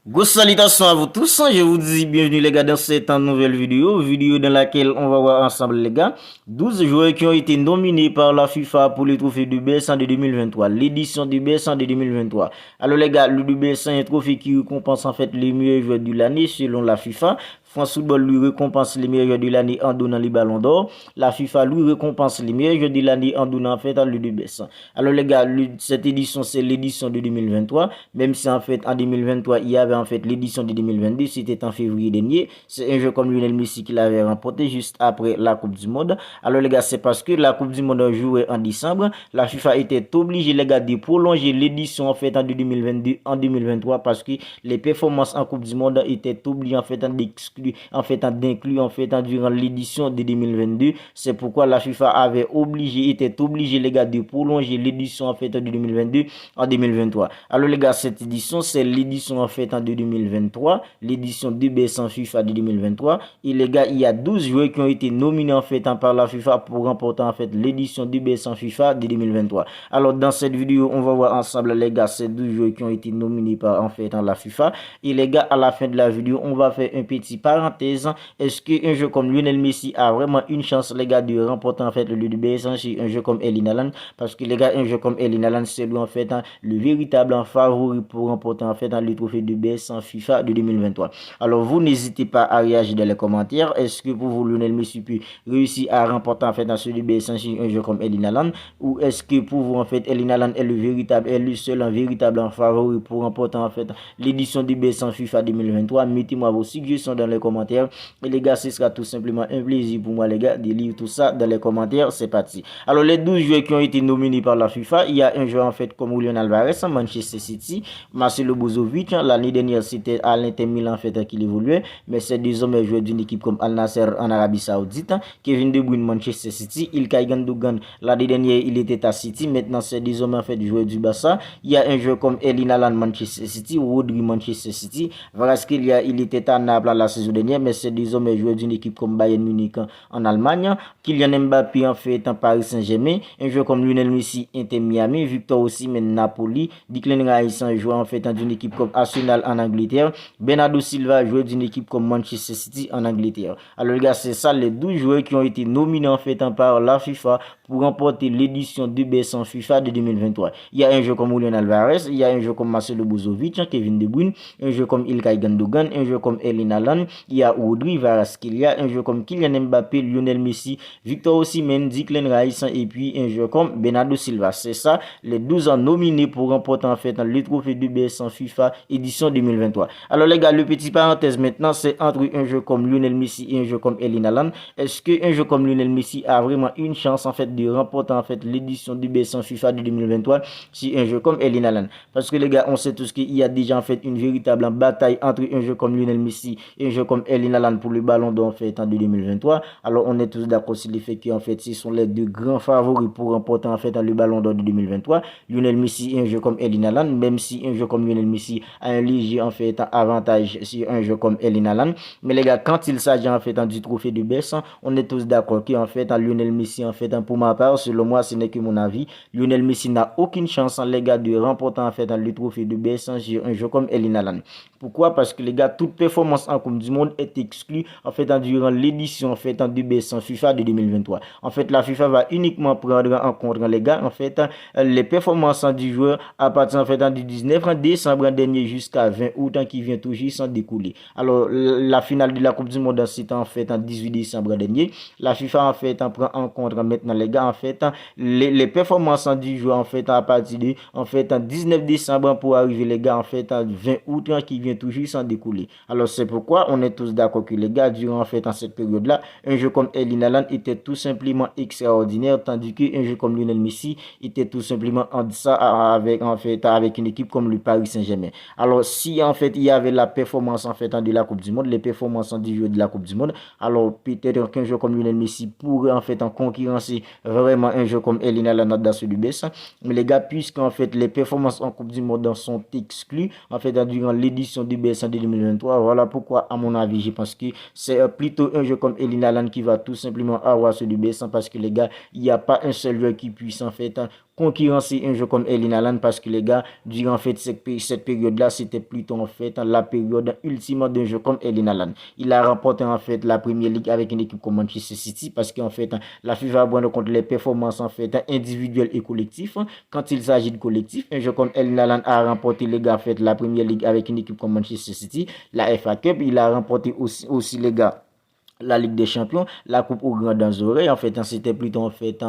Grosse salutation à vous tous, je vous dis bienvenue les gars dans cette nouvelle vidéo dans laquelle on va voir ensemble les gars 12 joueurs qui ont été nominés par la FIFA pour le trophée du BS1 de 2023, l'édition du BS1 de 2023. Alors les gars, le BS1 est un trophée qui récompense en fait les meilleurs joueurs de l'année selon la FIFA. France Football lui récompense les meilleurs joueurs de l'année en donnant les ballons d'or. La FIFA lui récompense les meilleurs joueurs de l'année en donnant en fait le BS1. Alors les gars, cette édition c'est l'édition de 2023, même si en fait en 2023 il y avait en fait l'édition de 2022, c'était en février dernier. C'est un jeu comme Lionel Messi qui l'avait remporté juste après la Coupe du Monde. Alors les gars, c'est parce que la Coupe du Monde jouait en décembre, la FIFA était obligée les gars de prolonger l'édition en fait en 2022 en 2023 parce que les performances en Coupe du Monde étaient obligées en fait d'inclure en fait durant l'édition de 2022. C'est pourquoi la FIFA était obligée les gars de prolonger l'édition en fait de 2022 en 2023. Alors les gars, cette édition c'est l'édition en fait en 2023, l'édition du BS1 FIFA de 2023. Et les gars, il y a 12 joueurs qui ont été nominés en fait par la FIFA pour remporter en fait l'édition du BS1 FIFA de 2023. Alors dans cette vidéo, on va voir ensemble les gars ces 12 joueurs qui ont été nominés par en fait la FIFA. Et les gars, à la fin de la vidéo, on va faire un petit parenthèse. Est-ce qu'un jeu comme Lionel Messi a vraiment une chance les gars de remporter en fait le BS1 chez un jeu comme Erling Haaland? Parce que les gars, un jeu comme Erling Haaland, c'est lui en fait le véritable favori pour remporter en fait le trophée de BS1 FIFA de 2023. Alors vous n'hésitez pas à réagir dans les commentaires. Est-ce que pour vous Lionel Messi peut réussir à remporter en fait dans ce BS1 chez un jeu comme Erling Haaland, ou est-ce que pour vous en fait Erling Haaland est le seul un véritable favori pour remporter en fait l'édition du BS1 FIFA 2023? Mettez-moi vos suggestions dans les commentaires. Et les gars, ce sera tout simplement un plaisir pour moi les gars de lire tout ça dans les commentaires. C'est parti. Alors les 12 joueurs qui ont été nominés par la FIFA, il y a un joueur en fait comme Julian Alvarez, Manchester City, Marcelo Brozovic. L'année dernière c'était à l'Inter Milan en fait qu'il évoluait, mais c'est désormais joueur d'une équipe comme Al Nasser en Arabie Saoudite. Kevin De Bruyne, Manchester City, Ilkay Gundogan, l'année dernière il était à City, maintenant c'est désormais en fait joueur du Barça. Il y a un joueur comme Erling Haaland, Manchester City, Rodri, Manchester City, Kvaratskhelia, il était à Naples la saison dernière, mais c'est désormais joueur d'une équipe comme Bayern Munich en Allemagne. Kylian Mbappé en fait en Paris Saint-Germain, un joueur comme Lionel Messi, Inter Miami, Victor Osimhen, Napoli, Declan Rice, un joueur en fait d'une équipe comme Arsenal en Angleterre, Bernardo Silva, joueur d'une équipe comme Manchester City en Angleterre. Alors les gars, c'est ça les 12 joueurs qui ont été nominés en fait par la FIFA pour remporter l'édition du BS1 FIFA de 2023. Il y a un joueur comme Julian Alvarez, il y a un joueur comme Marcelo Brozovic, Kevin De Bruyne, un joueur comme Ilkay Gundogan, un joueur comme Erling Haaland, il y a Rodri, Kvaratskhelia, un joueur comme Kylian Mbappé, Lionel Messi, Victor Osimhen, Declan Rice et puis un joueur comme Bernardo Silva. C'est ça les 12 ans nominés pour remporter en fait le trophée du BS1 FIFA édition 2023. Alors les gars, le petit parenthèse maintenant, c'est entre un joueur comme Lionel Messi et un joueur comme Erling Haaland. Est-ce qu'un joueur comme Lionel Messi a vraiment une chance en fait de remporter en fait l'édition du BS1 FIFA de 2023 si un joueur comme Erling Haaland? Parce que les gars, on sait tous qu'il y a déjà en fait une véritable bataille entre un joueur comme Lionel Messi et un joueur comme Erling Haaland pour le ballon d'or en fait en 2023. Alors on est tous d'accord sur le fait qu'en fait ce sont les deux grands favoris pour remporter en fait le ballon d'or de 2023. Lionel Messi et un joueur comme Erling Haaland, même si un joueur comme Lionel Messi a un léger en fait avantage sur un joueur comme Erling Haaland. Mais les gars, quand il s'agit en fait du trophée de BS, on est tous d'accord qu'en fait Lionel Messi en fait pour ma part, selon moi ce n'est que mon avis, Lionel Messi n'a aucune chance les gars de remporter en fait le trophée de BS sur un joueur comme Erling Haaland. Pourquoi? Parce que les gars, toute performance en Coupe du Monde est exclue en fait durant l'édition en fait du BS1 FIFA de 2023. En fait, la FIFA va uniquement prendre en compte les gars en fait les performances du joueur à partir en fait du 19 décembre dernier jusqu'à 20 août qui vient tout juste s'en découler. Alors la finale de la Coupe du Monde c'était en fait en 18 décembre dernier. La FIFA en fait prend en compte maintenant les gars en fait les performances du joueur en fait à partir de en fait en 19 décembre pour arriver les gars en fait en 20 août qui vient tout juste s'en découler. Alors c'est pourquoi on est tous d'accord que les gars durant en fait en cette période là un jeu comme Erling Haaland était tout simplement extraordinaire tandis qu'un jeu comme Lionel Messi était tout simplement en deçà avec en fait avec une équipe comme le Paris Saint-Germain. Alors si en fait il y avait la performance en fait de la Coupe du Monde, les performances du jeu de la Coupe du Monde, alors peut-être qu'un jeu comme Lionel Messi pourrait en fait en concurrencer vraiment un jeu comme Erling Haaland dans ce du BS. Mais les gars, puisqu'en fait les performances en Coupe du Monde sont exclues en fait durant l'édition du BS en 2023, voilà pourquoi à mon avis je pense que c'est plutôt un jeu comme Erling Haaland qui va tout simplement avoir ce du BS parce que les gars, il n'y a pas un seul joueur qui puisse en fait concurrencer un jeu comme Erling Haaland parce que les gars, durant en fait cette période-là, c'était plutôt en fait la période ultime d'un jeu comme Erling Haaland. Il a remporté en fait la Premier League avec une équipe comme Manchester City parce qu'en fait la FIFA prend en compte les performances en fait individuelles et collectives. Quand il s'agit de collectif, un jeu comme Erling Haaland a remporté les gars en fait la Premier League avec une équipe comme Manchester City, la FA Cup, il a remporté aussi les gars la Ligue des Champions, la Coupe aux grandes oreilles. En fait, c'était plutôt en fait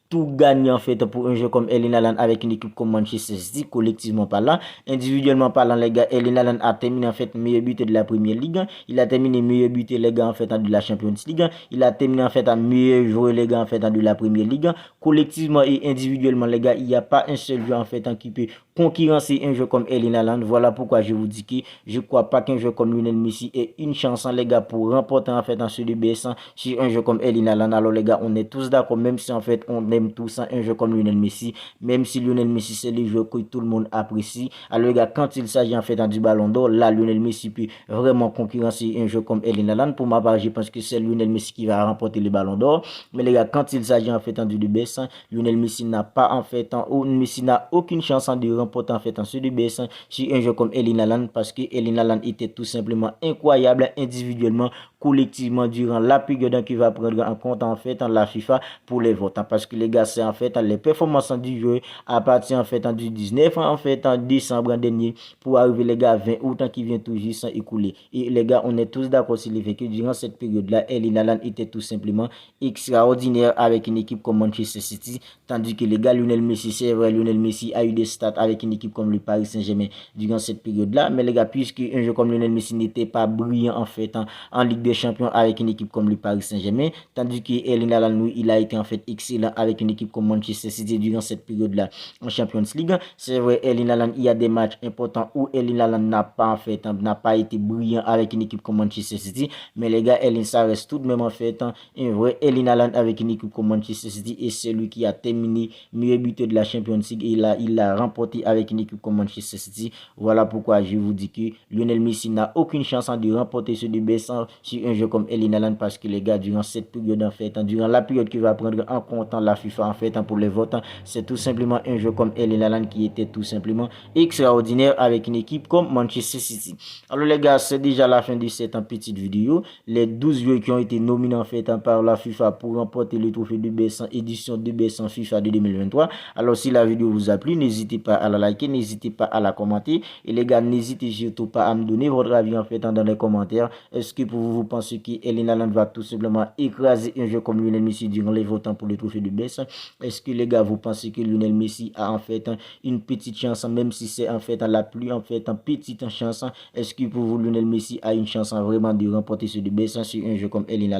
tout gagné en fait pour un jeu comme Erling Haaland avec une équipe comme Manchester City, collectivement parlant. Individuellement parlant, les gars, Erling Haaland a terminé en fait meilleur buteur de la Première Ligue. Il a terminé meilleur buteur, les gars, en fait de la Champions League. Il a terminé en fait meilleur joueur, les gars, en fait de la Première Ligue. Collectivement et individuellement, les gars, il n'y a pas un seul joueur en fait qui peut concurrencer un jeu comme Erling Haaland. Voilà pourquoi je vous dis que je ne crois pas qu'un jeu comme Lionel Messi ait une chance, les gars, pour remporter en fait ce DBS sur un jeu comme Erling Haaland. Alors les gars, on est tous d'accord, même si en fait on aime tous un jeu comme Lionel Messi, même si Lionel Messi c'est le jeu que tout le monde apprécie. Alors les gars, quand il s'agit en fait du Ballon d'Or, là Lionel Messi peut vraiment concurrencer un jeu comme Erling Haaland. Pour ma part, je pense que c'est Lionel Messi qui va remporter le Ballon d'Or. Mais les gars, quand il s'agit en fait du DBS, Lionel Messi n'a pas en fait Messi n'a aucune chance de remporter en fait ce DBS sur un jeu comme Erling Haaland parce que Erling Haaland était tout simplement incroyable individuellement, collectivement durant la période qui va prendre en compte en fait la FIFA pour les votes, parce que les gars, c'est en fait les performances du jeu à partir en fait du 19 en fait en décembre dernier pour arriver les gars 20 août qui vient tout juste s'écouler. Et les gars, on est tous d'accord sur le fait que durant cette période là, Erling Haaland était tout simplement extraordinaire avec une équipe comme Manchester City, tandis que les gars, Lionel Messi, c'est vrai, Lionel Messi a eu des stats avec une équipe comme le Paris Saint-Germain durant cette période là, mais les gars, puisque un jeu comme Lionel Messi n'était pas brillant en fait en Ligue des Champions avec une équipe comme le Paris Saint-Germain, tandis que Erling Haaland, il a été en fait excellent avec une équipe comme Manchester City durant cette période-là en Champions League. C'est vrai, Erling Haaland, il y a des matchs importants où Erling Haaland n'a pas été brillant avec une équipe comme Manchester City, mais les gars, Erling, ça reste tout de même en fait un vrai Erling Haaland avec une équipe comme Manchester City, et c'est lui qui a terminé meilleur buteur de la Champions League, et il l'a remporté avec une équipe comme Manchester City. Voilà pourquoi je vous dis que Lionel Messi n'a aucune chance de remporter ce débat sur un jeu comme Erling Haaland, parce que les gars, durant cette période en fait, durant la période qui va prendre en compte la FIFA en fait pour les votes, c'est tout simplement un jeu comme Erling Haaland qui était tout simplement extraordinaire avec une équipe comme Manchester City. Alors les gars, c'est déjà la fin de cette petite vidéo. Les 12 joueurs qui ont été nominés en fait par la FIFA pour remporter le trophée de B100 édition de B100 FIFA de 2023. Alors si la vidéo vous a plu, n'hésitez pas à la liker, n'hésitez pas à la commenter, et les gars, n'hésitez surtout pas à me donner votre avis en fait dans les commentaires. Est-ce que pour vous pensez que Erling Haaland va tout simplement écraser un jeu comme Lionel Messi durant les votants pour le trophée de B100? Est-ce que les gars, vous pensez que Lionel Messi a en fait une petite chance, même si c'est en fait la plus en fait petite chance? Est-ce que pour vous Lionel Messi a une chance vraiment de remporter ce B100 sur un jeu comme Erling Haaland?